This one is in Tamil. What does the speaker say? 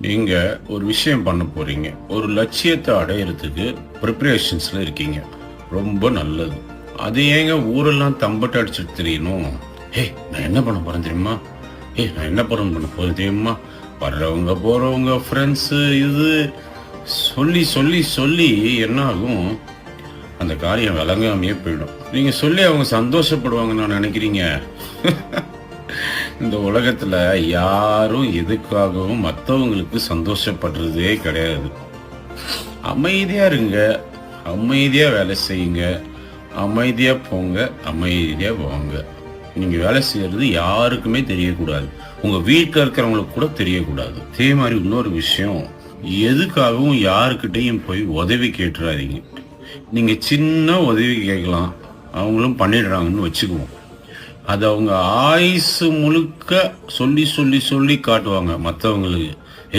நீங்க ஒரு விஷயம் பண்ண போறீங்க. ஒரு லட்சியத்தை அடையறதுக்கு ப்ரிப்பரேஷன்ஸ்ல இருக்கீங்க. ரொம்ப நல்லது. அது ஏங்க ஊரெல்லாம் தம்பட்ட அடிச்சுட்டு திரியணும்? "ஏய் நான் என்ன பண்ண போறேன் தெரியுமா? ஏய் நான் என்ன பண்ண போறேன் தெரியுமா?" வர்றவங்க, போறவங்க, ஃப்ரெண்ட்ஸு இது சொல்லி, சொல்லி, சொல்லி என்ன ஆகும்? அந்த காரியம் விளங்காமயே போயிடும். நீங்க சொல்லி அவங்க சந்தோஷப்படுவாங்கன்னு நான் நினைக்கிறீங்க? இந்த உலகத்துல யாரும் எதுக்காகவும் மத்தவங்களுக்கு சந்தோஷப்படுறதே கிடையாது. அமைதியா இருங்க. அமைதியா வேலை செய்யுங்க. அமைதியா போங்க. அமைதியா வாங்க. நீங்க வேலை செய்யறது யாருக்குமே தெரியக்கூடாது. உங்க வீட்ல இருக்கிறவங்களுக்கு கூட தெரியக்கூடாது. அதே மாதிரி இன்னொரு விஷயம், எதுக்காகவும் யாருக்கிட்டையும் போய் உதவி கேட்டுறாதீங்க. நீங்க சின்ன உதவி கேட்கலாம். அவங்களும் பண்ணிடுறாங்கன்னு வச்சுக்குவோம். அது அவங்க ஆயுசு முழுக்க சொல்லி சொல்லி சொல்லி காட்டுவாங்க மற்றவங்களுக்கு.